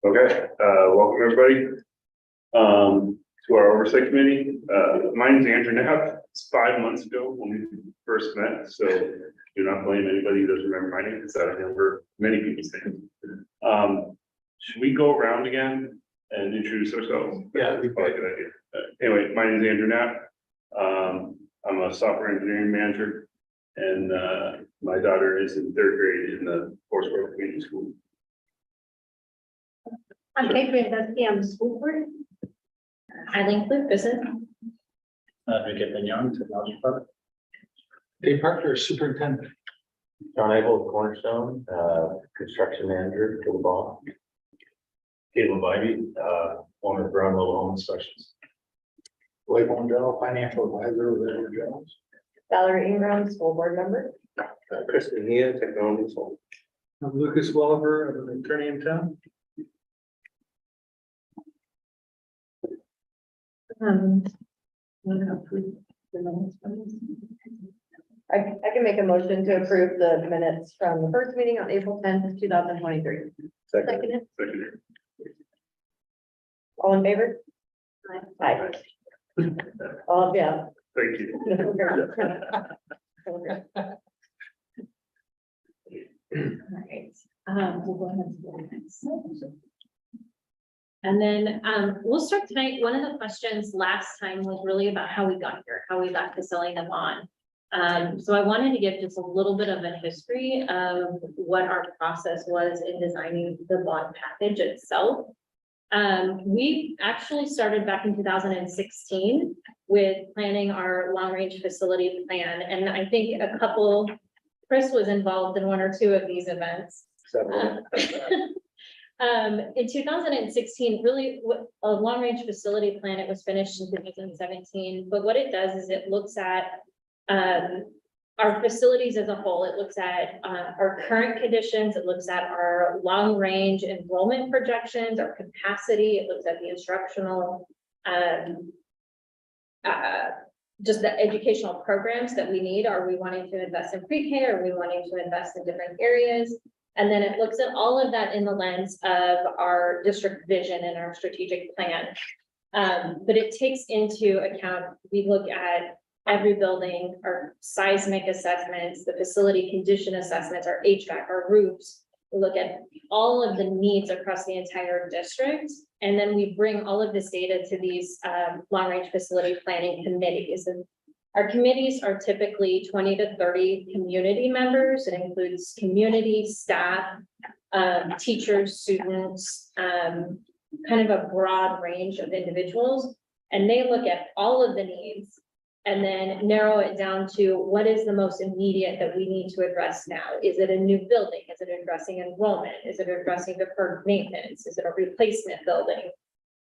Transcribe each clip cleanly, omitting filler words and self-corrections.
Okay, welcome everybody to our oversight committee. My name is Andrew Knapp. It's 5 months ago when we first met, so do not blame anybody who doesn't remember my name because I don't remember many people's names. Should we go around again and introduce ourselves? Yeah, that'd be probably a good idea. Anyway, my name is Andrew Knapp. I'm a software engineering manager, and my daughter is in 3rd grade in the Forest Community School. I'm Kate Dusty, I'm the school board. Eileen Clute, business. Young, technology department. Dave Parker, superintendent. John Abel, Cornerstone, construction manager for the ball. Caleb Ivy, owner of Brown Little Home Inspections. Blake Wondell, financial advisor with Edward Jones. Valerie Ingram, school board member. Kristen Hia, technology consultant. I'm Lucas Welliver, I'm an attorney in town. I can make a motion to approve the minutes from the first meeting on April 10th, 2023. Second. Second. All in favor? Aye. Oh, yeah. Thank you. All right, we'll go ahead and do the next. And then we'll start tonight. One of the questions last time was really about how we got here, how we got to selling them on. So I wanted to give just a little bit of a history of what our process was in designing the bond package itself. We actually started back in 2016 with planning our long-range facility plan. And I think Chris was involved in 1 or 2 of these events. In 2016, really a long-range facility plan, it was finished in 2017, but what it does is it looks at our facilities as a whole. It looks at our current conditions, it looks at our long-range enrollment projections, our capacity, it looks at the instructional, just the educational programs that we need. Are we wanting to invest in pre-K? Are we wanting to invest in different areas? And then it looks at all of that in the lens of our district vision and our strategic plan. But it takes into account, we look at every building, our seismic assessments, the facility condition assessments, our HVAC, our roofs. We look at all of the needs across the entire district. And then we bring all of this data to these long-range facility planning committees. And our committees are typically 20 to 30 community members. It includes community, staff, teachers, students, kind of a broad range of individuals. And they look at all of the needs and then narrow it down to what is the most immediate that we need to address now. Is it a new building? Is it addressing enrollment? Is it addressing deferred maintenance? Is it a replacement building?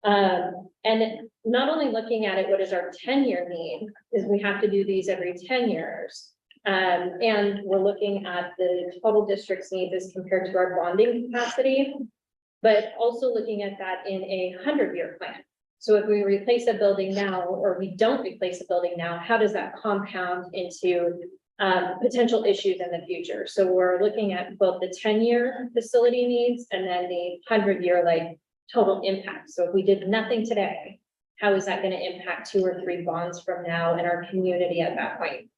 And not only looking at it, what is our 10-year need, is we have to do these every 10 years. And we're looking at the total district's needs as compared to our bonding capacity, but also looking at that in a 100-year plan. So if we replace a building now, or we don't replace a building now, how does that compound into potential issues in the future? So we're looking at both the 10-year facility needs and then the 100-year total impact. So if we did nothing today, how is that going to impact 2 or 3 bonds from now in our community at that point?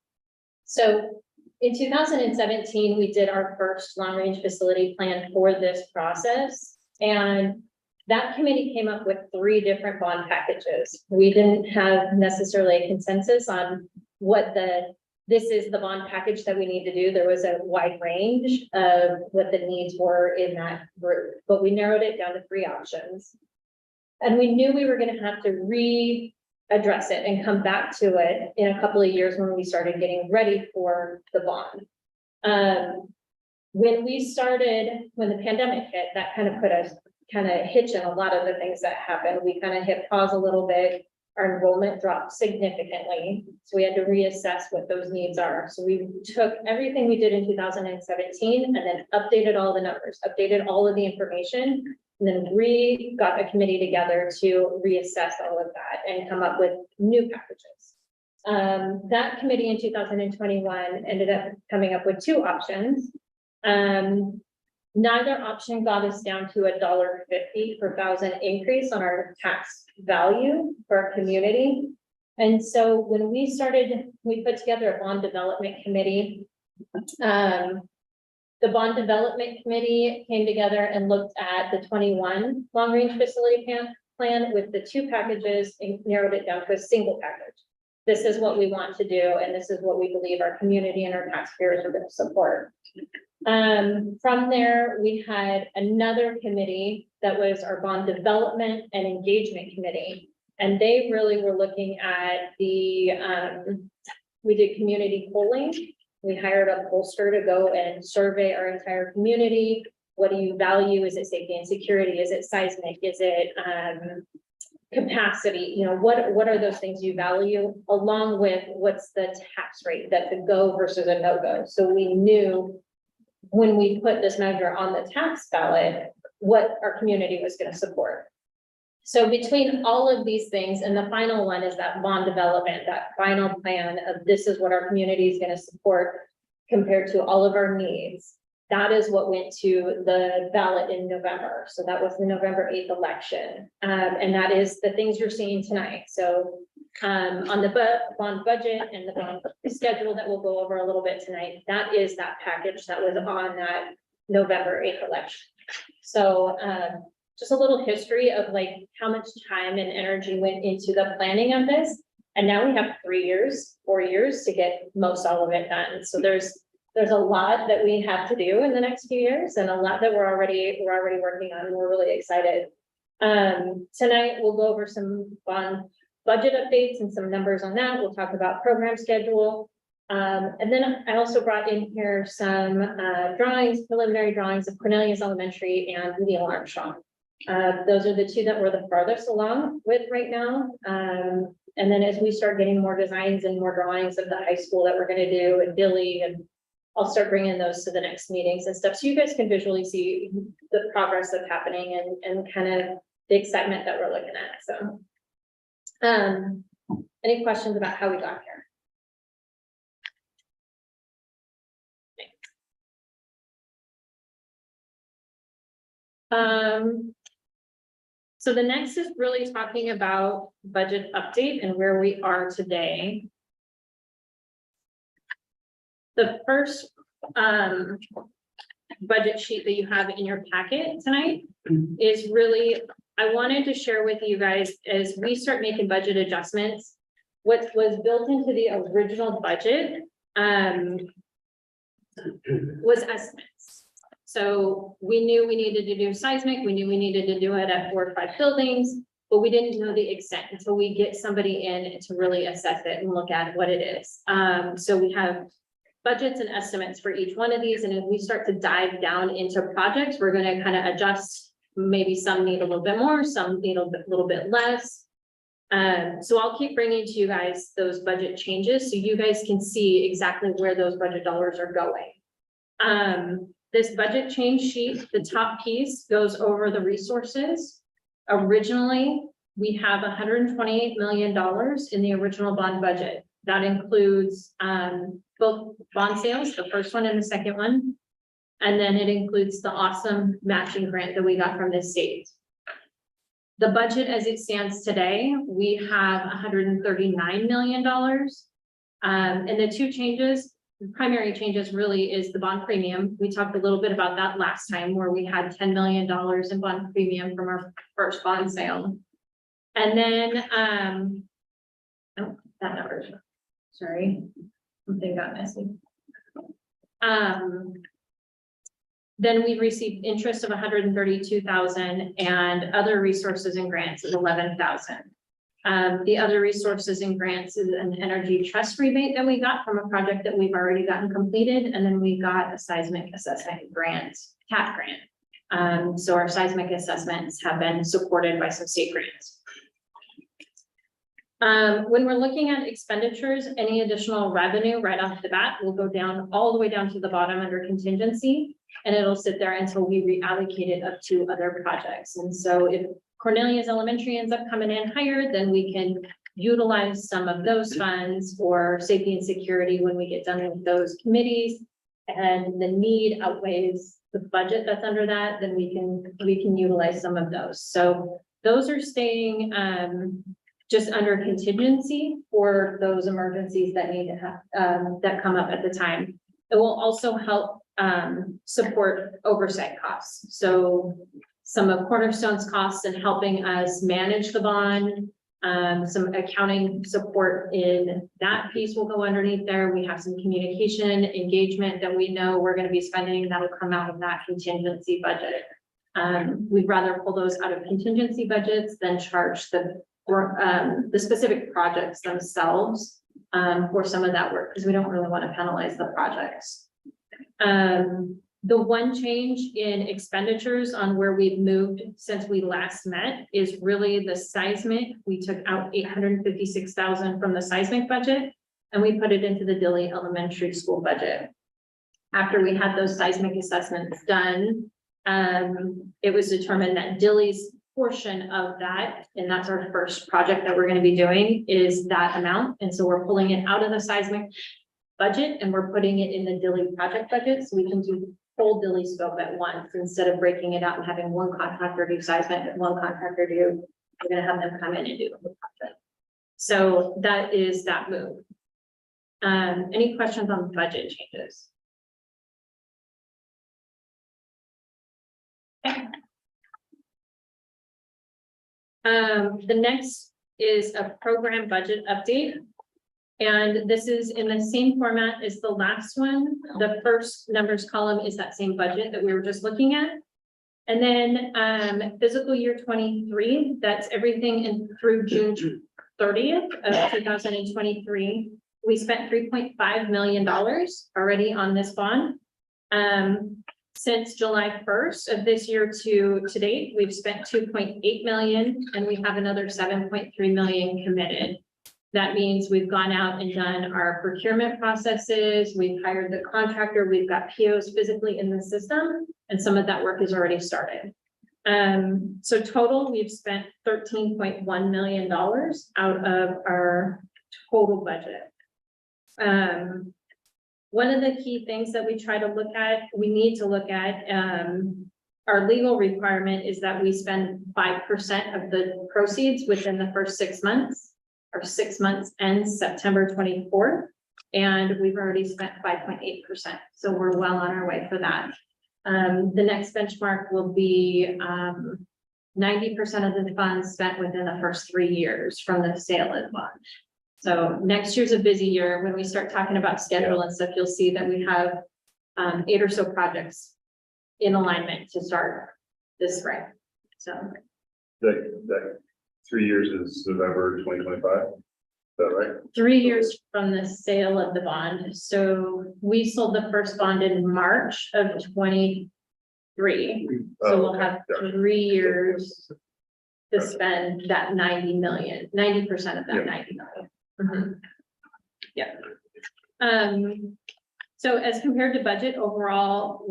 So in 2017, we did our first long-range facility plan for this process. And that committee came up with 3 different bond packages. We didn't have necessarily a consensus on what this is the bond package that we need to do. There was a wide range of what the needs were in that group, but we narrowed it down to 3 options. And we knew we were going to have to readdress it and come back to it in a couple of years when we started getting ready for the bond. When the pandemic hit, that kind of put us hitch in a lot of the things that happened. We kind of hit pause a little bit. Our enrollment dropped significantly. So we had to reassess what those needs are. So we took everything we did in 2017 and then updated all the numbers, updated all of the information, and then got a committee together to reassess all of that and come up with new packages. That committee in 2021 ended up coming up with 2 options. Neither option got us down to $1.50 per thousand increase on our tax value for our community. And so when we put together a bond development committee. The bond development committee came together and looked at the 21 long-range facility plan with the two packages and narrowed it down to a single package. This is what we want to do, and this is what we believe our community and our taxpayers are going to support. From there, we had another committee that was our bond development and engagement committee. And they really were looking at we did community polling. We hired a pollster to go and survey our entire community. What do you value? Is it safety and security? Is it seismic? Is it capacity? You know, what are those things you value, along with what's the tax rate that's a go versus a no-go? So we knew when we put this measure on the tax ballot, what our community was going to support. So between all of these things, and the final one is that bond development, that final plan of this is what our community is going to support compared to all of our needs. That is what went to the ballot in November. So that was the November 8th election. And that is the things you're seeing tonight. So on the bond budget and the bond schedule that we'll go over a little bit tonight, that is that package that was on that November 8th election. So just a little history of like how much time and energy went into the planning of this. And now we have 4 years to get most all of it done. So there's a lot that we have to do in the next few years, and a lot that we're already working on, and we're really excited. Tonight we'll go over some bond budget updates and some numbers on that. We'll talk about program schedule. And then I also brought in here some preliminary drawings of Cornelius Elementary and Neil Armstrong. Those are the two that we're the farthest along with right now. And then as we start getting more designs and more drawings of the high school that we're going to do, and Billy, and I'll start bringing those to the next meetings and stuff, so you guys can visually see the progress that's happening and kind of the excitement that we're looking at. So any questions about how we got here? So the next is really talking about budget update and where we are today. The first budget sheet that you have in your packet tonight is really, I wanted to share with you guys as we start making budget adjustments, what was built into the original budget was estimates. So we knew we needed to do seismic, we knew we needed to do it at 4 or 5 buildings, but we didn't know the extent until we get somebody in to really assess it and look at what it is. So we have budgets and estimates for each one of these, and if we start to dive down into projects, we're going to kind of adjust. Maybe some need a little bit more, some need a little bit less. So I'll keep bringing to you guys those budget changes so you guys can see exactly where those budget dollars are going. This budget change sheet, the top piece goes over the resources. Originally, we have $128 million in the original bond budget. That includes both bond sales, the first one and the second one. And then it includes the awesome matching grant that we got from the state. The budget as it stands today, we have $139 million. And the two changes, the primary changes really is the bond premium. We talked a little bit about that last time where we had $10 million in bond premium from our first bond sale. And then, oh, that number, sorry, something got messy. Then we received interest of $132,000 and other resources and grants of $11,000. The other resources and grants is an energy trust rebate that we got from a project that we've already gotten completed. And then we got a seismic assessment grant, TAP grant. So our seismic assessments have been supported by some state grants. When we're looking at expenditures, any additional revenue right off the bat will go down all the way down to the bottom under contingency, and it'll sit there until we reallocate it up to other projects. And so if Cornelius Elementary ends up coming in higher, then we can utilize some of those funds for safety and security when we get done with those committees. And the need outweighs the budget that's under that, then we can utilize some of those. So those are staying, just under contingency for those emergencies that need to have, that come up at the time. It will also help, support oversight costs. So some of Cornerstone's costs and helping us manage the bond, some accounting support in that piece will go underneath there. We have some communication engagement that we know we're going to be spending that'll come out of that contingency budget. We'd rather pull those out of contingency budgets than charge the specific projects themselves for some of that work, because we don't really want to penalize the projects. The one change in expenditures on where we've moved since we last met is really the seismic. We took out $856,000 from the seismic budget and we put it into the Dilley Elementary School budget. After we had those seismic assessments done, it was determined that Dilley's portion of that, and that's our first project that we're going to be doing, is that amount. And so we're pulling it out of the seismic budget and we're putting it in the Dilley project budget, so we can do full Dilley scope at once instead of breaking it out and having one contractor do seismic and one contractor do, we're going to have them come in and do the whole project. So that is that move. Any questions on budget changes? Okay. The next is a program budget update. And this is in the same format as the last one. The first numbers column is that same budget that we were just looking at. And then fiscal year 23, that's everything through June 30th of 2023. We spent $3.5 million already on this bond. Since July 1st of this year to date, we've spent $2.8 million and we have another $7.3 million committed. That means we've gone out and done our procurement processes. We've hired the contractor. We've got POs physically in the system, and some of that work has already started. So total, we've spent $13.1 million out of our total budget. One of the key things that we need to look at, our legal requirement is that we spend 5% of the proceeds within the first 6 months. Our 6 months ends September 24th, and we've already spent 5.8%. So we're well on our way for that. The next benchmark will be 90% of the funds spent within the first 3 years from the sale of the bond. So next year's a busy year. When we start talking about schedule and stuff, you'll see that we have 8 or so projects in alignment to start this spring. So That 3 years is November 2025. Is that right? 3 years from the sale of the bond. So we sold the first bond in March of 23. So we'll have 3 years to spend that 90 million, 90% of that 90 million. Mm-hmm. Yeah. So as compared to budget overall,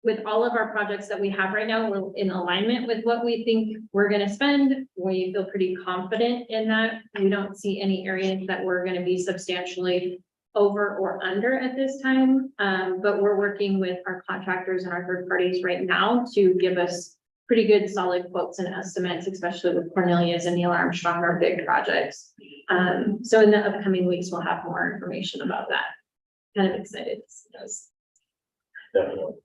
with all of our projects that we have right now, we're in alignment with what we think we're going to spend. We feel pretty confident in that. We don't see any areas that we're going to be substantially over or under at this time. But we're working with our contractors and our third parties right now to give us pretty good solid quotes and estimates, especially with Cornelius and Neil Armstrong, our big projects. So in the upcoming weeks, we'll have more information about that. Kind of excited to see those. Definitely.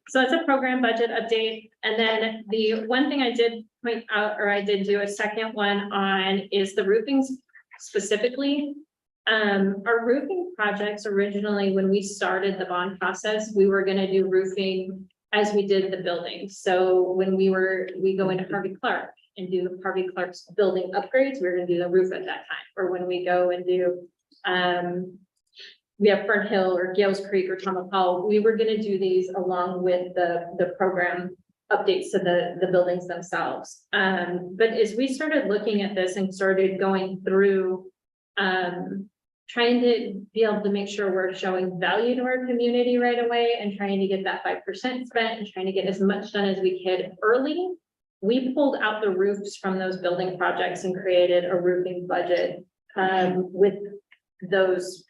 So it's a program budget update. And then the one thing I did point out, or I did do a second one on, is the roofing specifically. Our roofing projects originally, when we started the bond process, we were going to do roofing as we did the building. So when we go into Harvey Clark and do Harvey Clark's building upgrades, we're going to do the roof at that time. Or when we go and do, we have Fern Hill or Gales Creek or Tomahawk, we were going to do these along with the program updates to the buildings themselves. But as we started looking at this and started going through, trying to be able to make sure we're showing value to our community right away and trying to get that 5% spent and trying to get as much done as we could early, we pulled out the roofs from those building projects and created a roofing budget with those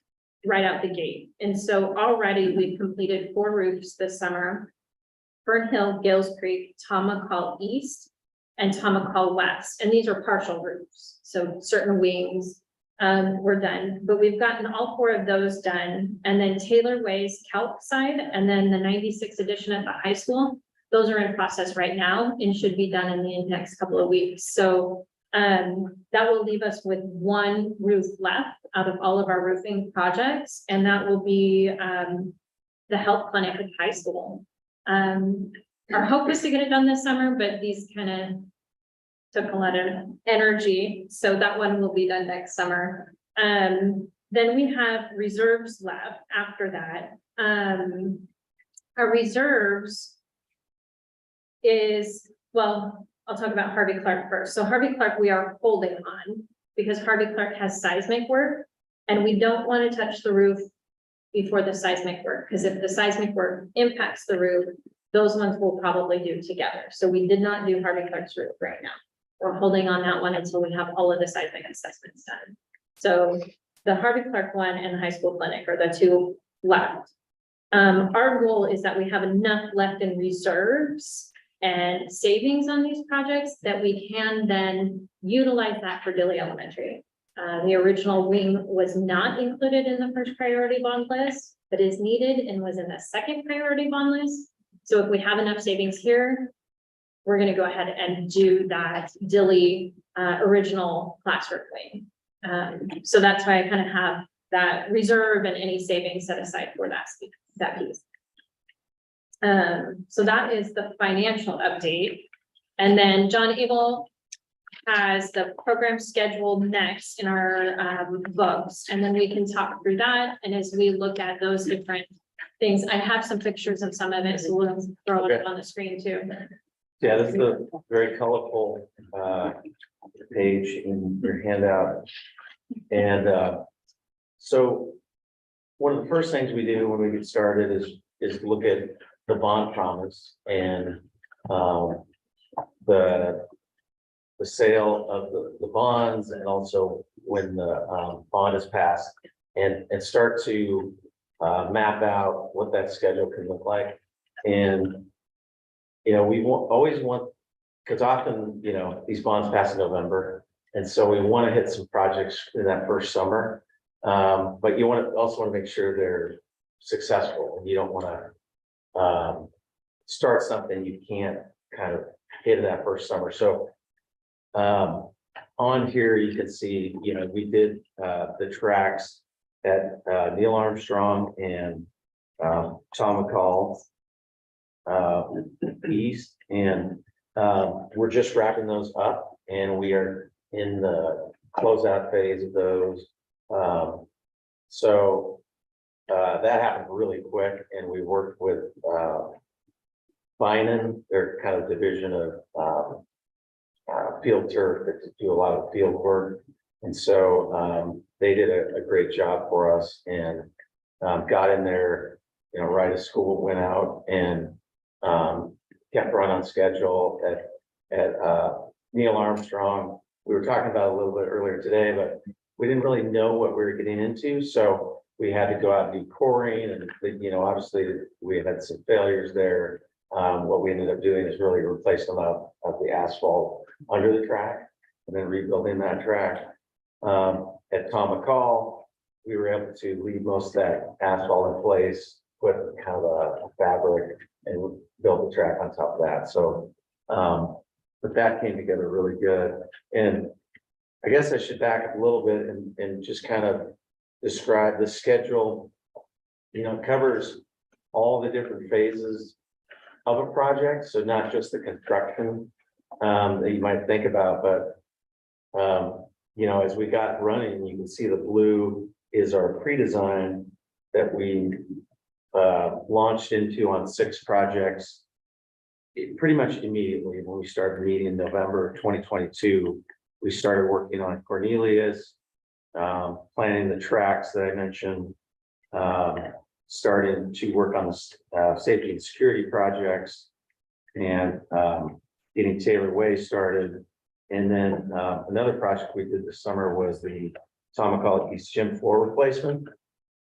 right out the gate. And so already we've completed 4 roofs this summer. Fern Hill, Gales Creek, Tomahawk East, and Tomahawk West. And these are partial roofs. So certain wings were done, but we've gotten all 4 of those done. And then Taylor Way's Calc side, and then the 96 edition at the high school, those are in process right now and should be done in the next couple of weeks. So that will leave us with 1 roof left out of all of our roofing projects, and that will be the health clinic at high school. Our hope was to get it done this summer, but these kind of took a lot of energy, so that one will be done next summer. Then we have reserves left after that. Our reserves is, well, I'll talk about Harvey Clark first. So Harvey Clark, we are holding on because Harvey Clark has seismic work, and we don't want to touch the roof before the seismic work, because if the seismic work impacts the roof, those ones we'll probably do together. So we did not do Harvey Clark's roof right now. We're holding on that one until we have all of the seismic assessments done. So the Harvey Clark one and the high school clinic are the 2 left. Our goal is that we have enough left in reserves and savings on these projects that we can then utilize that for Dilley Elementary. The original wing was not included in the first priority bond list, but is needed and was in the second priority bond list. So if we have enough savings here, we're going to go ahead and do that Dilley original classroom wing. So that's why I kind of have that reserve and any savings set aside for that piece. So that is the financial update. And then John Abel has the program scheduled next in our books, and then we can talk through that. And as we look at those different things, I have some pictures of some of it, so we'll throw it on the screen too. Yeah, this is a very colorful page in your handout. And so one of the first things we do when we get started is look at the bond promise and the sale of the bonds, and also when the bond is passed, and start to map out what that schedule can look like. And we always want, because often these bonds pass in November, and so we want to hit some projects in that first summer, but you also want to make sure they're successful, and you don't want to start something you can't kind of hit that first summer. So on here you can see we did the tracks at Neil Armstrong and Tom McCall East, and we're just wrapping those up, and we are in the closeout phase of those. So that happened really quick, and we worked with Finan, their kind of division of field turf that do a lot of field work, and so they did a great job for us, and got in there right as school went out, and kept right on schedule at Neil Armstrong. We were talking about it a little bit earlier today, but we didn't really know what we were getting into, so we had to go out and do coring, and obviously we had some failures there. What we ended up doing is really replacing a lot of the asphalt under the track and then rebuilding that track. At Tom McCall, we were able to leave most of that asphalt in place, put kind of a fabric, and build the track on top of that. So, but that came together really good. And I guess I should back up a little bit and just kind of describe the schedule. It covers all the different phases of a project, so not just the construction that you might think about, but as we got running, you can see the blue is our pre-design that we launched into on 6 projects pretty much immediately. When we started meeting in November 2022, we started working on Cornelius, planning the tracks that I mentioned, starting to work on the safety and security projects, and getting Taylor Way started. And then another project we did this summer was the Tomahawk East gym floor replacement.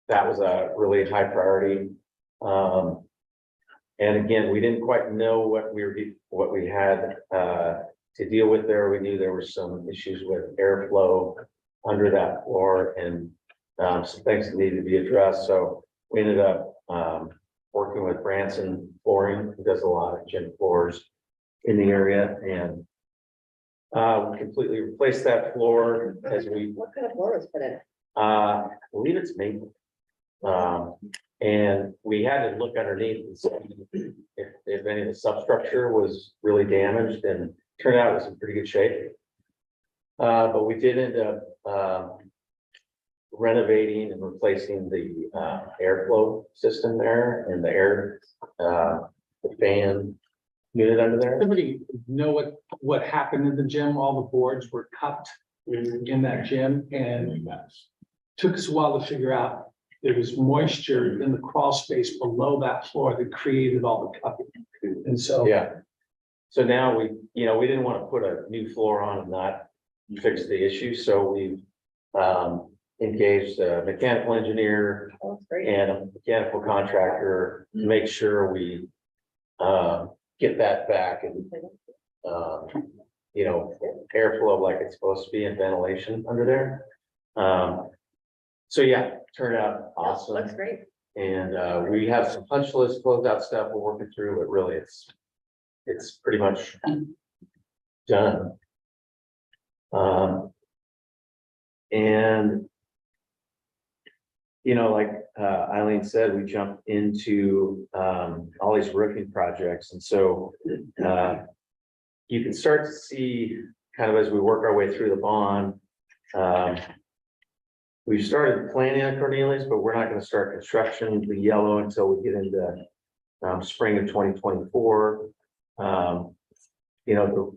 that was a really high priority. And again, we didn't quite know what we had to deal with there. We knew there were some issues with airflow under that floor and some things that needed to be addressed. So we ended up working with Branson Flooring, who does a lot of gym floors in the area, and we completely replaced that floor as we What kind of floor was put in? believe it's maple. And we had to look underneath and see if any of the substructure was really damaged, and turned out it was in pretty good shape. But we did end up renovating and replacing the airflow system there and the fan unit under there. Everybody know what happened in the gym? All the boards were cupped in that gym, and took us a while to figure out there was moisture in the crawl space below that floor that created all the cupping. And so, Yeah. So now we didn't want to put a new floor on and not fix the issue, so we've engaged a mechanical engineer Oh, that's great. and a mechanical contractor to make sure we get that back and airflow like it's supposed to be, and ventilation under there. So yeah, turned out awesome. Looks great. And we have some punch list closeout stuff we're working through, but really it's pretty much done. And like Eileen said, we jumped into all these roofing projects, and so you can start to see kind of as we work our way through the bond. We've started planning on Cornelius, but we're not going to start construction, the yellow, until we get into spring of 2024. The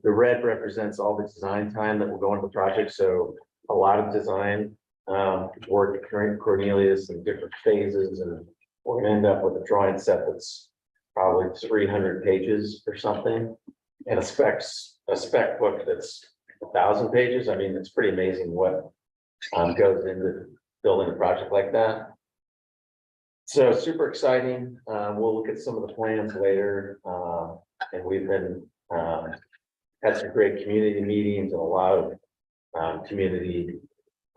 red represents all the design time that will go into the project. So a lot of design work during Cornelius in different phases, and we're going to end up with a drawing set that's probably 300 pages or something, and a spec book that's 1,000 pages. I mean, it's pretty amazing what goes into building a project like that. So super exciting. We'll look at some of the plans later. And we've been had some great community meetings and a lot of community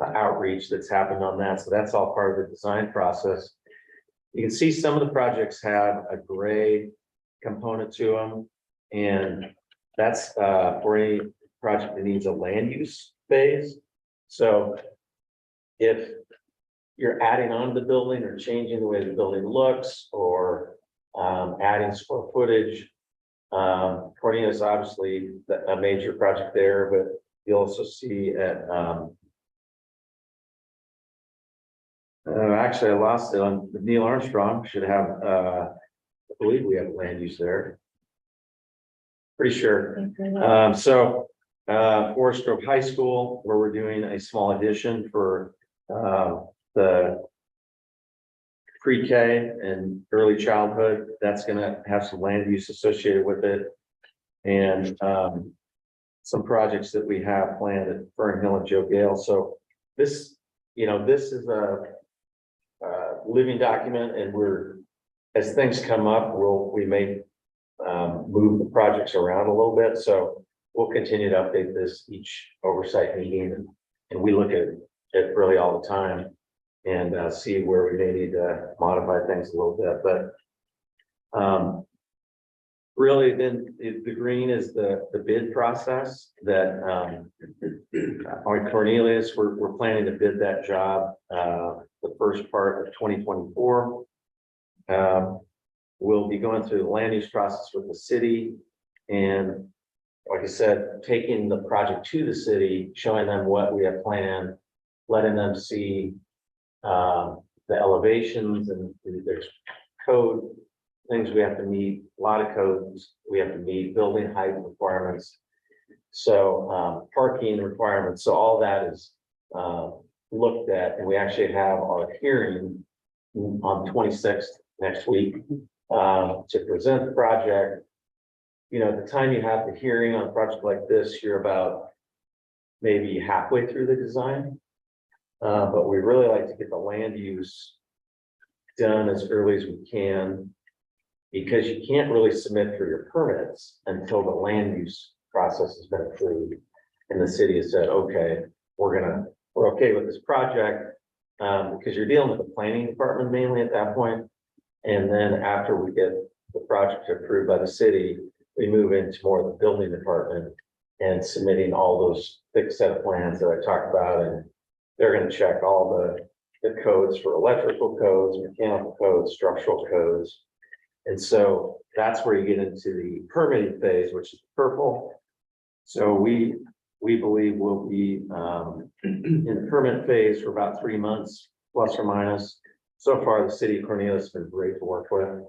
outreach that's happened on that. So that's all part of the design process. You can see some of the projects have a gray component to them, and that's for any project that needs a land use phase. So if you're adding on to the building or changing the way the building looks, or adding square footage, Cornelius obviously a major project there, but you'll also see at actually I lost it on Neil Armstrong. Should have I believe we have land use there. Pretty sure. Forest Grove High School, where we're doing a small addition for the pre-K and early childhood. That's going to have some land use associated with it, and some projects that we have planned at Fern Hill and Joe Gale. So this is a living document, and as things come up, we may move the projects around a little bit. So we'll continue to update this each oversight meeting, and we look at it really all the time and see where we may need to modify things a little bit. But really, then the green is the bid process that on Cornelius, we're planning to bid that job the first part of 2024. We'll be going through the land use process with the city, and like I said, taking the project to the city, showing them what we have planned, letting them see the elevations, and there's code things we have to meet, a lot of codes we have to meet, building height requirements, so parking requirements. So all that is looked at, and we actually have our hearing on 26th next week to present the project. At the time you have the hearing on a project like this, you're about maybe halfway through the design. But we really like to get the land use done as early as we can. Because you can't really submit for your permits until the land use process has been approved. And the city has said, okay, we're okay with this project. Because you're dealing with the planning department mainly at that point. And then after we get the project approved by the city, we move into more of the building department and submitting all those thick set of plans that I talked about. And they're gonna check all the codes for electrical codes, mechanical codes, structural codes. And so that's where you get into the permitting phase, which is purple. So we believe we'll be in the permit phase for about 3 months, plus or minus. So far, the city of Cornelius has been great to work with.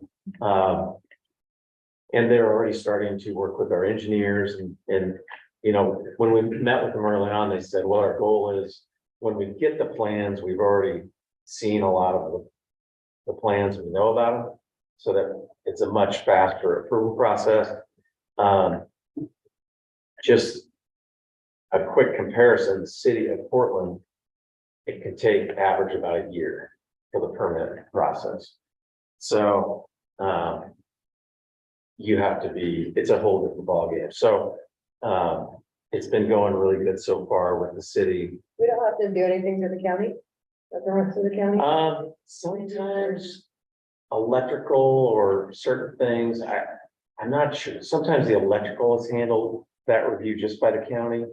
And they're already starting to work with our engineers and, you know, when we met with them early on, they said, well, our goal is when we get the plans, we've already seen a lot of the plans, we know about them. So that it's a much faster approval process. Just a quick comparison, the city of Portland, it can take average about a year for the permit process. So you have to be, it's a whole different ballgame. So it's been going really good so far with the city. We don't have to do anything to the county? That's the rest of the county? Sometimes electrical or certain things, I'm not sure. Sometimes the electrical is handled, that review just by the county.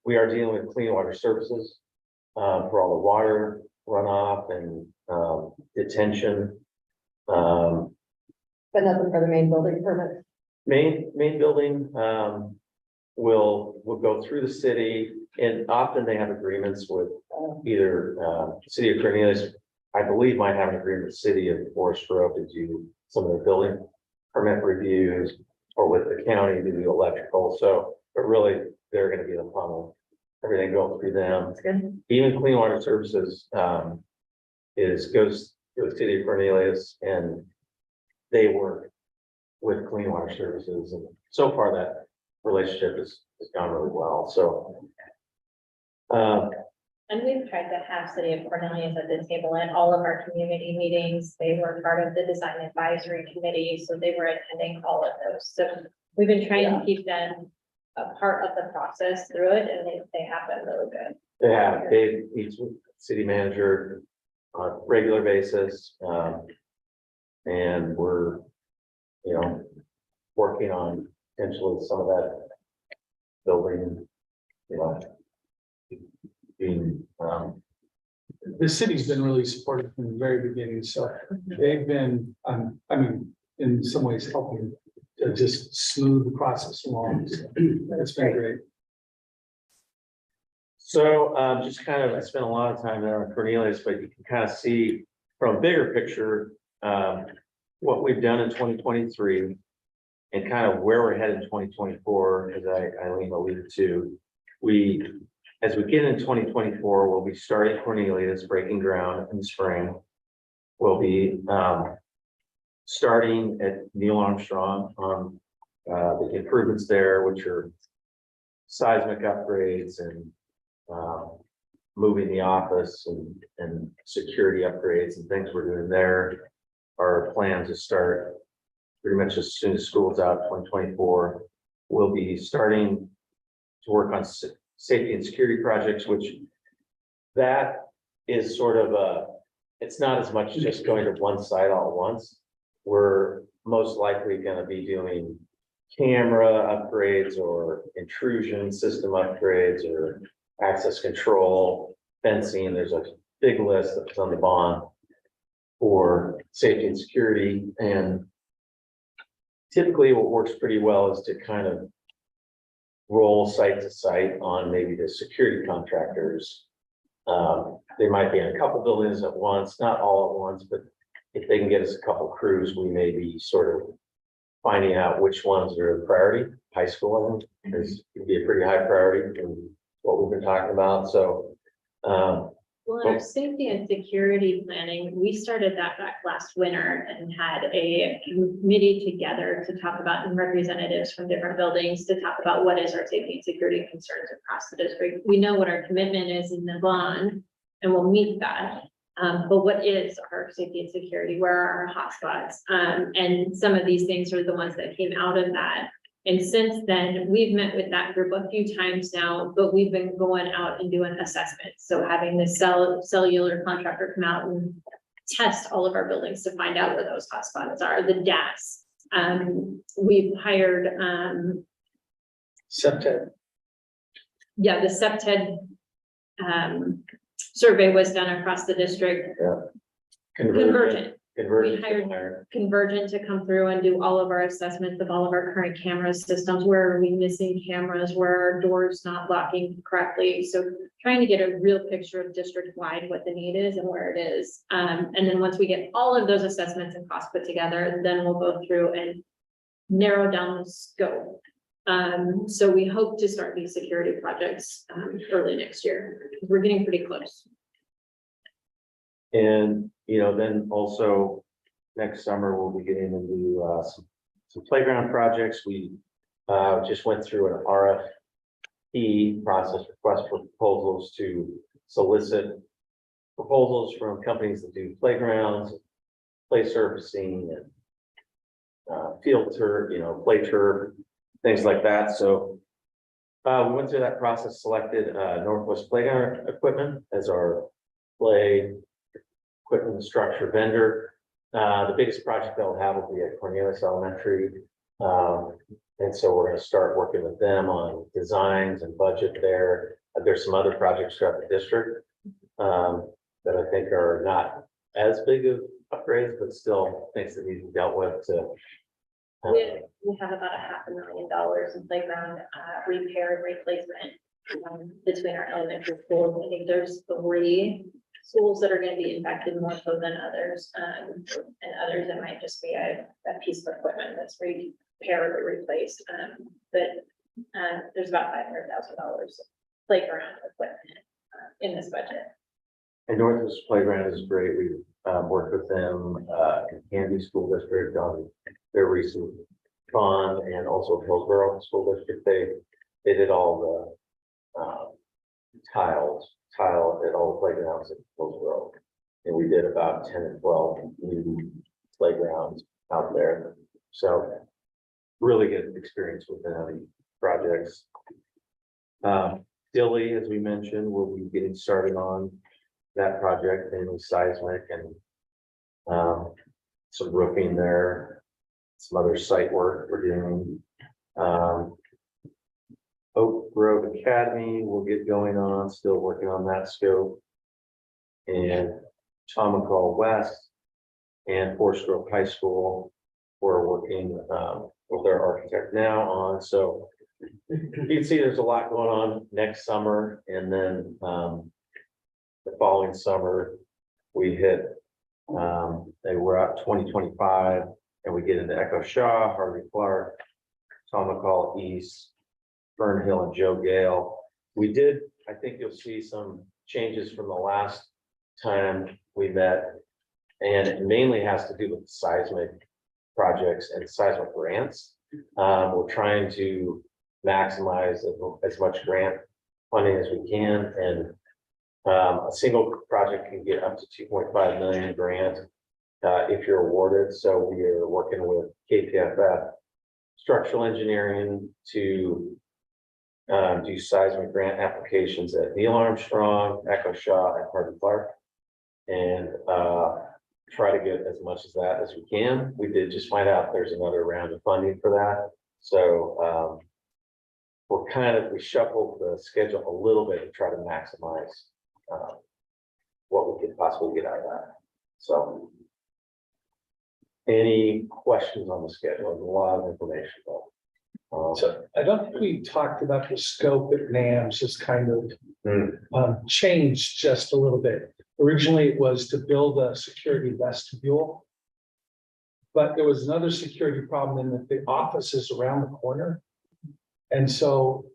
We are dealing with clean water services for all the water runoff and detention. But nothing for the main building permit? Main building will go through the city, and often they have agreements with either city of Cornelius, I believe might have an agreement with city of Forest Grove to do some of the building permit reviews, or with the county to do electrical. So, but really, they're going to be the funnel. Everything goes through them. That's good. Even clean water services goes to the city of Cornelius, and they work with clean water services, and so far that relationship has gone really well. So And we've tried to have City of Cornelius at the table in all of our community meetings. They were part of the design advisory committee, so they were attending all of those. So we've been trying to keep them a part of the process through it, and they have been really good. they have, Dave meets with city manager on a regular basis. And we're, you know, working on potentially some of that building, you know, being, The city's been really supportive from the very beginning, so they've been, I mean, in some ways helping to just smooth the process along. So that's been great. so, just kind of, I spent a lot of time there on Cornelius, but you can kind of see from a bigger picture, what we've done in 2023 and kind of where we're headed in 2024, as Eileen alluded to. As we get into 2024, we'll be starting Cornelius, breaking ground in the spring. We'll be starting at Neil Armstrong on the improvements there, which are seismic upgrades and moving the office and security upgrades and things we're doing there. Our plan to start pretty much as soon as school's out, 2024. We'll be starting to work on safety and security projects, which that is sort of it's not as much just going to one site all at once. We're most likely going to be doing camera upgrades or intrusion system upgrades or access control, fencing. There's a big list that's on the bond for safety and security. And typically what works pretty well is to kind of roll site to site on maybe the security contractors. They might be in a couple buildings at once, not all at once, but if they can get us a couple crews, we may be sort of finding out which ones are a priority. High school, I think, is could be a pretty high priority in what we've been talking about. So Well, in our safety and security planning, we started that back last winter and had a committee together to talk about, and representatives from different buildings to talk about what is our safety and security concerns across the district. We know what our commitment is in the bond, and we'll meet that. But what is our safety and security? Where are our hotspots? And some of these things are the ones that came out of that. And since then, we've met with that group a few times now, but we've been going out and doing assessments. So having the cellular contractor come out and test all of our buildings to find out where those hotspots are, the DAS. We've hired, Septet. yeah, the SEPTED survey was done across the district. Convergent. Convergent. We hired Convergent to come through and do all of our assessments of all of our current camera systems. Where are we missing cameras? Where are doors not locking correctly? So trying to get a real picture of district-wide what the need is and where it is. And then once we get all of those assessments and costs put together, then we'll go through and narrow down the scope. So we hope to start these security projects early next year. We're getting pretty close. And, you know, then also next summer, we'll be getting into some playground projects. We just went through an RFP process, request for proposals, to solicit proposals from companies that do playgrounds, play surfacing, and field turf, you know, play turf, things like that. So we went through that process, selected Northwest Playground Equipment as our play equipment structure vendor. The biggest project they'll have will be at Cornelius Elementary. And so we're going to start working with them on designs and budget there. There's some other projects throughout the district that I think are not as big of upgrades, but still things that need to be dealt with to. We have about $500,000 in playground repair and replacement between our elementary schools. I think there's 3 schools that are going to be impacted more so than others, and others it might just be a piece of equipment that's repaired or replaced. But there's about $500,000 playground equipment in this budget. And Northwest Playground is great. We've worked with them, Candy School District on their recent fund, and also Hillsborough School District. They did all the tile at all the playgrounds at Hillsborough. And we did about 10 or 12 new playgrounds out there. So really good experience with the projects. Dilly, as we mentioned, we'll be getting started on that project, mainly seismic and some roofing there, some other site work we're doing. Oak Grove Academy will get going on, still working on that scope. And Tomahawk West and Forest Grove High School, we're working with their architect now on. So you can see there's a lot going on next summer, and then the following summer we hit they were out 2025, and we get into Echo Shaw, Harvey Clark, Tomahawk East, Fern Hill, and Joe Gale. We did, I think you'll see some changes from the last time we met, and it mainly has to do with seismic projects and seismic grants. We're trying to maximize as much grant funding as we can, and a single project can get up to 2.5 million grant if you're awarded. So we are working with KPFF Structural Engineering to do seismic grant applications at Neil Armstrong, Echo Shaw, and Harvey Clark, and try to get as much as that as we can. We did just find out there's another round of funding for that. So we shuffled the schedule a little bit to try to maximize what we could possibly get out of that. So any questions on the schedule? There's a lot of information though. So I don't think we talked about the scope at NAMS, just kind of changed just a little bit. Originally, it was to build a security vestibule. But there was another security problem in that the office is around the corner. And so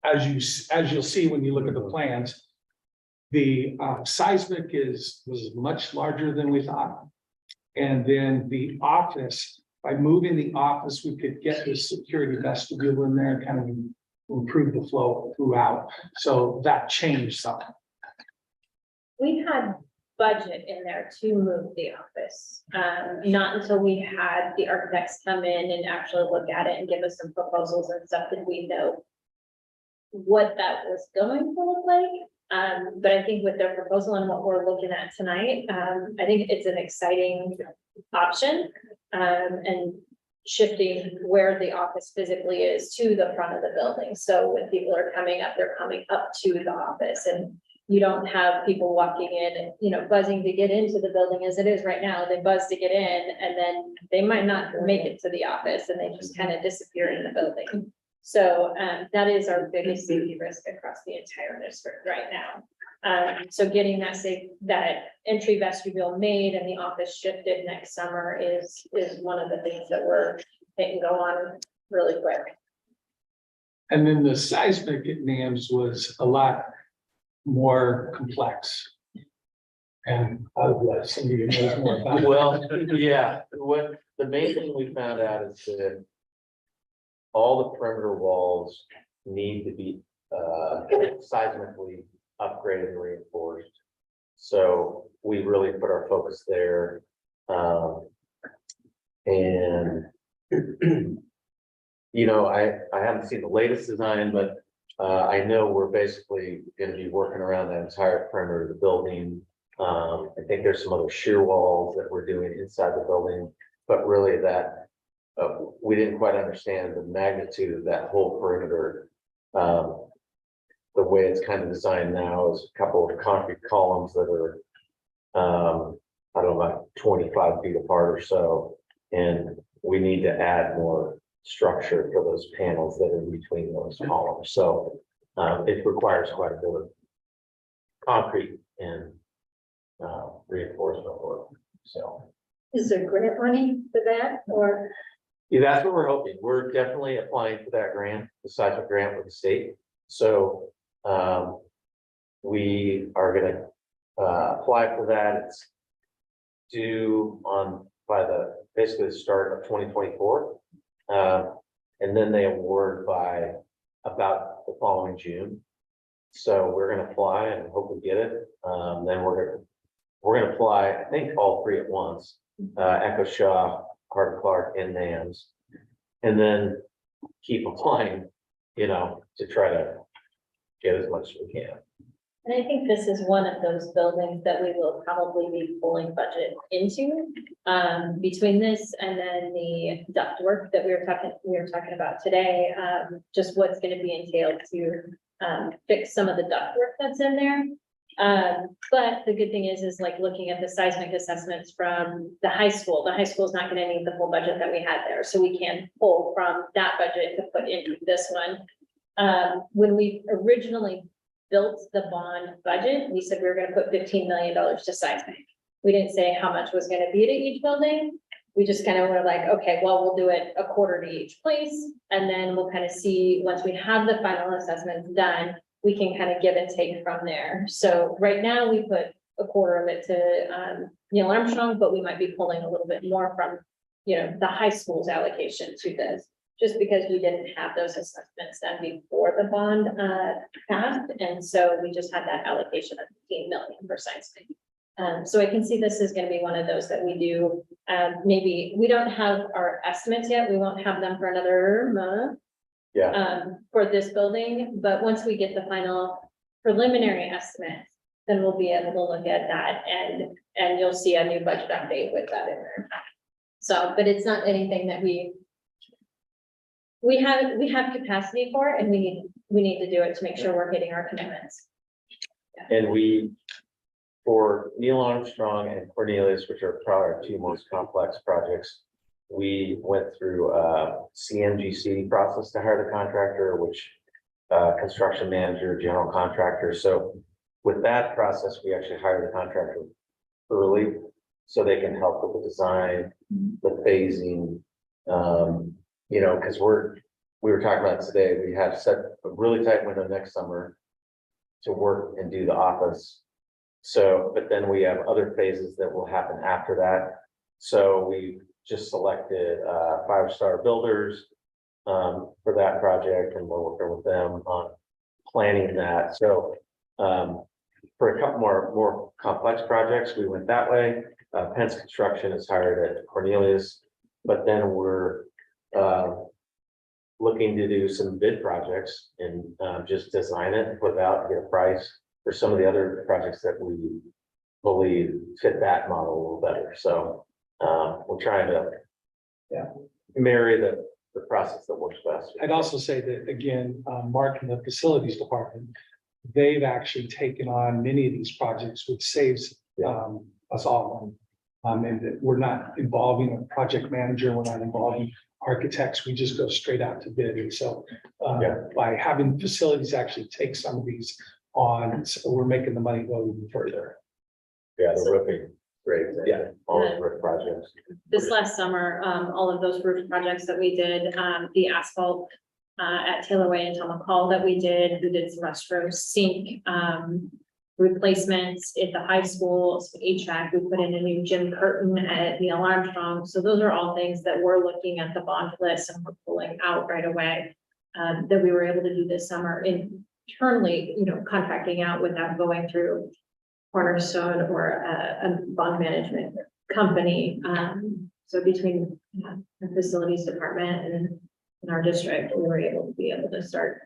as you'll see when you look at the plans, the seismic was much larger than we thought. And then the office, by moving the office, we could get the security vestibule in there and kind of improve the flow throughout. So that changed something. we had budget in there to move the office. Not until we had the architects come in and actually look at it and give us some proposals and stuff did we know what that was going to look like. But I think with their proposal and what we're looking at tonight, I think it's an exciting option. And shifting where the office physically is to the front of the building. So when people are coming up, they're coming up to the office and you don't have people walking in and, you know, buzzing to get into the building as it is right now. They buzz to get in and then they might not make it to the office and they just kind of disappear in the building. So that is our biggest safety risk across the entire district right now. So getting that entry vestibule made and the office shifted next summer is one of the things that we're making go on really quick. And then the seismic at NAMS was a lot more complex. And I'll let somebody who knows more about it. Well, yeah, what the main thing we found out is that all the perimeter walls need to be seismically upgraded and reinforced. So we really put our focus there. And you know, I haven't seen the latest design, but I know we're basically going to be working around that entire perimeter of the building. I think there's some other shear walls that we're doing inside the building, but really that we didn't quite understand the magnitude of that whole perimeter. The way it's kind of designed now is a couple of concrete columns that are, I don't know, about 25 feet apart or so. And we need to add more structure for those panels that are between those columns. So it requires quite a bit of concrete and reinforcement work. So. Is there grant money for that or? Yeah, that's what we're hoping. We're definitely applying for that grant, the seismic grant with the state. So we are gonna apply for that. It's due by basically the start of 2024. And then they award by about the following June. So we're gonna apply and hope we get it. Then we're gonna apply, I think, all three at once. Echo Shaw, Hardin Clark, and NAMS. And then keep applying, you know, to try to get as much as we can. And I think this is one of those buildings that we will probably be pulling budget into, between this and then the duct work that we were talking about today, just what's gonna be entailed to, fix some of the duct work that's in there. But the good thing is like looking at the seismic assessments from the high school is not gonna need the full budget that we had there, so we can pull from that budget to put into this one. When we originally built the bond budget, we said we were gonna put $15 million to seismic. We didn't say how much was gonna be to each building. We just kind of were like, okay, well, we'll do it a quarter to each place. And then we'll kind of see, once we have the final assessments done, we can kind of give and take from there. So right now we put a quarter of it to Neil Armstrong, but we might be pulling a little bit more from, you know, the high school's allocation to this, just because we didn't have those assessments done before the bond passed. And so we just had that allocation of 15 million for seismic. So I can see this is going to be one of those that we do. Maybe we don't have our estimates yet. We won't have them for another month. Yeah. For this building, but once we get the final preliminary estimates, then we'll be able to look at that and you'll see a new budget update with that in there. So, but it's not anything that we have capacity for, and we need to do it to make sure we're hitting our commitments. And for Neil Armstrong and Cornelius, which are probably our two most complex projects, we went through a CMGC process to hire the contractor, which construction manager, general contractor. So with that process, we actually hired the contractor early so they can help with the design, the phasing, you know, because we were talking about today, we have set a really tight window next summer to work and do the office. So, but then we have other phases that will happen after that. So we just selected 5-star builders for that project, and we're working with them on planning that. So for a couple more complex projects, we went that way. Pence Construction is hired at Cornelius, but then we're looking to do some bid projects and just design it and put it out, get a price for some of the other projects that we believe fit that model a little better. So we're trying to marry the process that works best. I'd also say that, again, Mark in the facilities department, they've actually taken on many of these projects, which saves us all. And that we're not involving a project manager, we're not involving architects, we just go straight out to bid. And so by having facilities actually take some of these on, so we're making the money go even further. Yeah, the roofing, great. Yeah, all the roof projects. This last summer, all of those roof projects that we did, the asphalt at Taylor Way and Tom McCall that we did some restroom sink replacements at the high school, so HVAC, we put in a new gym curtain at Neil Armstrong. So those are all things that we're looking at the bond list and we're pulling out right away, that we were able to do this summer internally, contracting out without going through Cornerstone or a bond management company. So between the facilities department and our district, we were able to start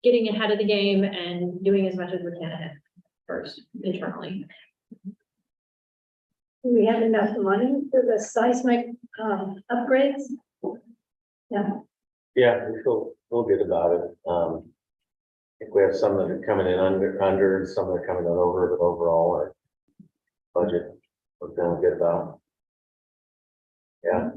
getting ahead of the game and doing as much as we can first internally. Do we have enough money for the seismic upgrades? Yeah. Yeah, we feel good about it. I think we have some that are coming in under, and some that are coming in over, but overall our budget we're feeling good about. Yeah.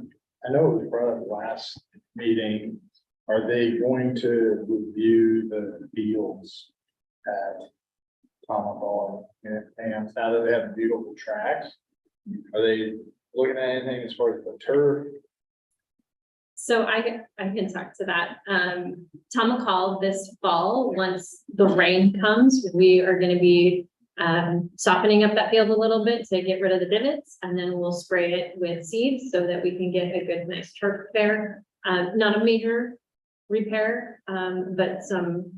I know it was brought up last meeting. Are they going to review the fields at Tom McCall and now that they have beautiful tracks? Are they looking at anything as far as the turf? So I can talk to that. Tom McCall this fall, once the rain comes, we are going to be softening up that field a little bit to get rid of the divots, and then we'll spray it with seeds so that we can get a good, nice turf there. Not a major repair, but some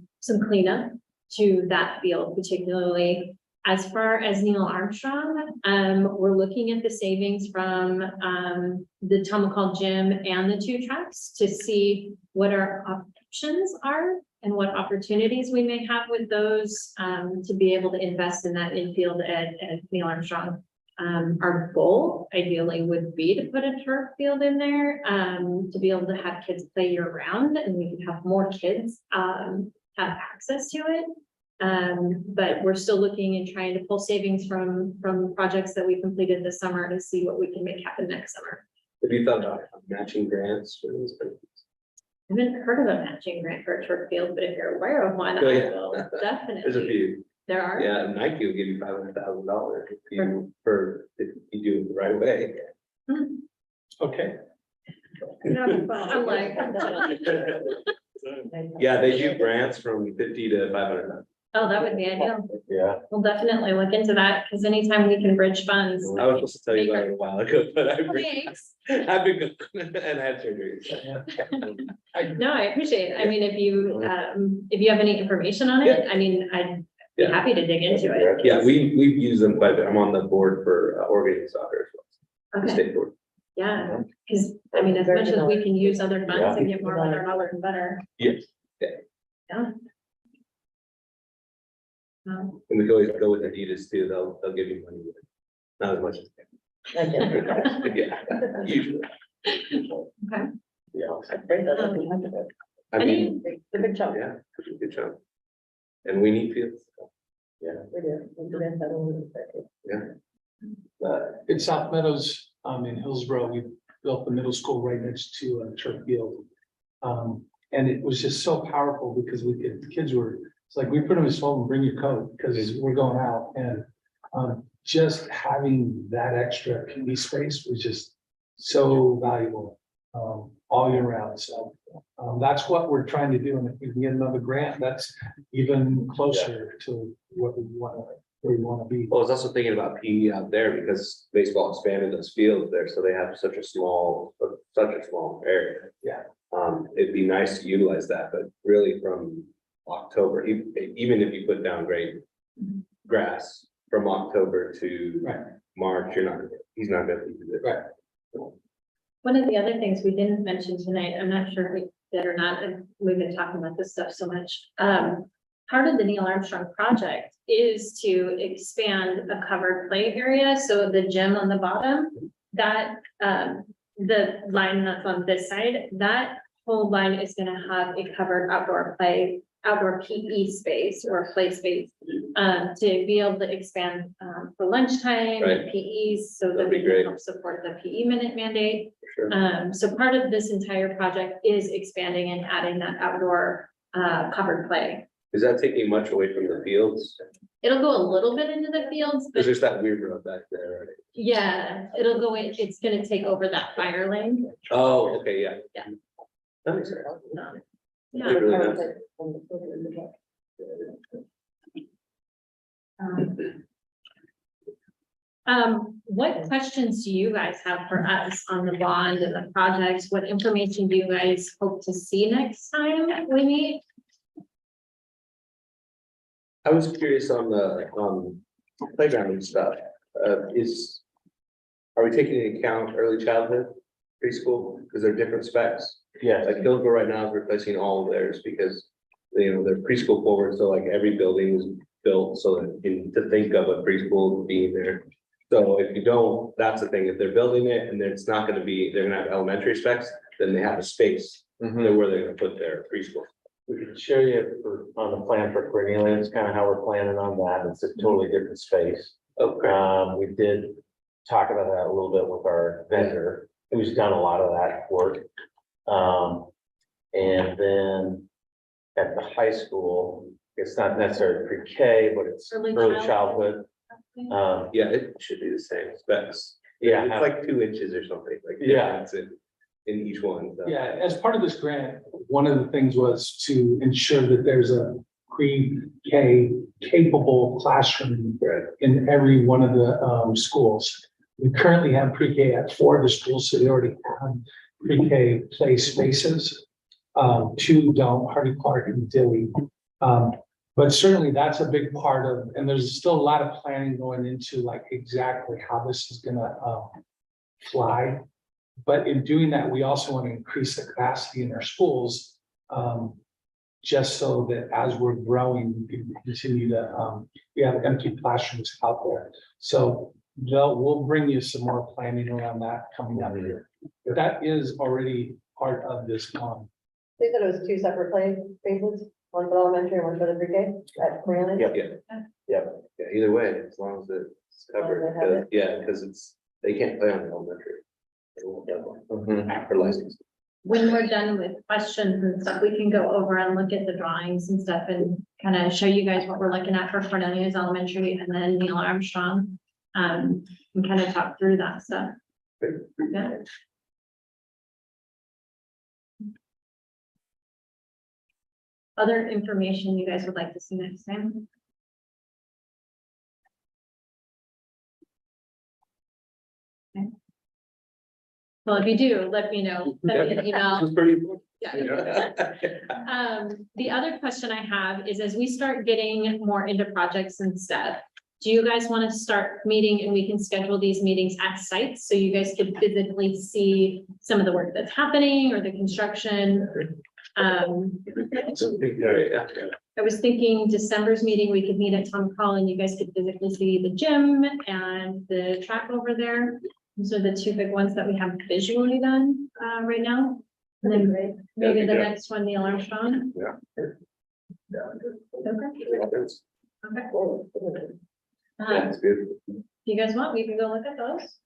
cleanup to that field particularly. As far as Neil Armstrong, we're looking at the savings from the Tom McCall gym and the 2 tracks to see what our options are and what opportunities we may have with those to be able to invest in that infield at Neil Armstrong. Our goal ideally would be to put a turf field in there to be able to have kids play year round, and we can have more kids have access to it. But we're still looking and trying to pull savings from projects that we completed this summer to see what we can make happen next summer. Have you thought about matching grants for these? I haven't heard of a matching grant for a turf field, but if you're aware of one, I Oh, yeah. will There's a definitely. few. There are. Yeah, Nike will give you $500,000 if you do it the right way. Okay, I'm like, Yeah, they do grants from 50 to 500. oh, that would be ideal. Yeah. We'll definitely look into that, because anytime we can bridge funds. I was supposed to tell you about it a while ago, but I've Thanks. been good and had surgery. so. No, I appreciate it. I mean, if you have any information on it, I mean, I'd be Yeah. happy to dig into it. Yeah, we've used them quite a bit. I'm on the board for Oregon soccer as well, the Okay, state board. yeah, because I mean, as much as we can use other funds and get more of our dollars and better. Yes, Yeah. and we can always go with Adidas too. They'll give you money with it. Not as much as. Yeah, usually. Okay. Yeah. I mean, The big chunk. yeah, good job. And we need fields. We do. We do that a little bit. in South Meadows, in Hillsborough, we built the middle school right next to a turf field. And it was just so powerful because the kids were, it's like, we put them in home and bring your coat because we're going out, and just having that extra PE space was just so valuable all year round. So that's what we're trying to do. And if we can get another grant, that's even closer to what we want, where we want to be. Well, I was also thinking about PE out there because baseball expanded those fields there, so they have such a small area. Yeah. It'd be nice to utilize that, but really from October, even if you put down great grass from October to Right. March, he's not gonna use it. Right. One of the other things we didn't mention tonight, I'm not sure if we did or not, and we've been talking about this stuff so much. Part of the Neil Armstrong project is to expand a covered play area, so the gym on the bottom, that, the line that's on this side, that whole line is gonna have a covered outdoor PE space or play space, to be able to expand, for lunchtime Right. and PEs, so that That'd we be can great. help support the PE minute mandate. For sure. So part of this entire project is expanding and adding that outdoor, covered play. Is that taking much away from the fields? It'll go a little bit into the fields, Cause but there's that weird road back there, right? yeah, it'll go in, it's gonna take over that fire lane. Oh, okay, yeah. Yeah. That makes sense. Yeah. Really nice. What questions do you guys have for us on the bond and the projects? What information do you guys hope to see next time we meet? I was curious on the, playground and stuff, are we taking into account early childhood, preschool, because they're different specs? Yes, Like Hillsborough right now is replacing all of theirs because, they're preschool forward, so like every building is built so that to think of a preschool being there. So if you don't, that's the thing, if they're building it and it's not gonna be, they're gonna have elementary specs, then they have a space, Mhm. where they're gonna put their preschool. We could show you on the plan for Cornelia, it's kind of how we're planning on that. It's a totally different space. Okay. We did talk about that a little bit with our vendor, who's done a lot of that work. And then at the high school, it's not necessarily pre-K, but it's Early early childhood. childhood. Yeah, it should be the same specs. Yeah. It's like 2 inches or something, like. Yeah. difference in each one. So. Yeah, as part of this grant, one of the things was to ensure that there's a pre-K capable classroom Right. in every one of the schools. We currently have pre-K at 4 of the schools, so they already have pre-K play spaces. 2 don't, Hardy Clark and Dilly. But certainly that's a big part of, and there's still a lot of planning going into like exactly how this is gonna fly. But in doing that, we also want to increase the capacity in our schools. Just so that as we're growing, we can continue to, we have empty classrooms out there. So we'll bring you some more planning around that coming up here. But that is already part of this. They said it was 2 separate play spaces, one for elementary and one for the pre-K at Cornelius. Yep. Yeah, either way, as long as it's covered, They have it. because they can't play on the elementary. They won't have one Mhm. for license. When we're done with questions and stuff, we can go over and look at the drawings and stuff and kind of show you guys what we're looking at for Cornelius Elementary and then Neil Armstrong. And kind of talk through that stuff. Yeah. Other information you guys would like to see next time? Okay. Well, if you do, let me know. Send me an email. This is pretty. Yeah. The other question I have is as we start getting more into projects and stuff, do you guys want to start meeting and we can schedule these meetings at sites so you guys could physically see some of the work that's happening or the construction? Yeah. I was thinking December's meeting, we could meet at Tom Hall and you guys could physically see the gym and the track over there. Those are the 2 big ones that we have visually done right now. And then maybe the Yeah. next one, Neil Armstrong. Yeah. Okay. Okay. That's beautiful. If you guys want, we can go look at those.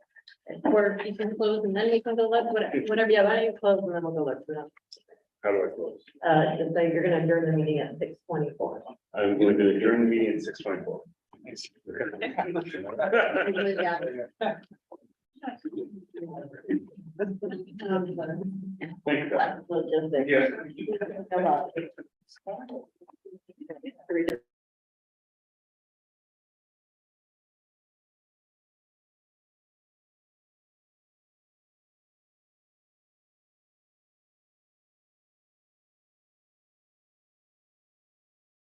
Or you can close and then we can go look, whatever. Yeah, why don't you close and then we'll go look for them. How do I close? So you're gonna adjourn the meeting at 6:24. I'm going to adjourn the meeting at 6:24. Thank you. Logistics. Yeah. No problem.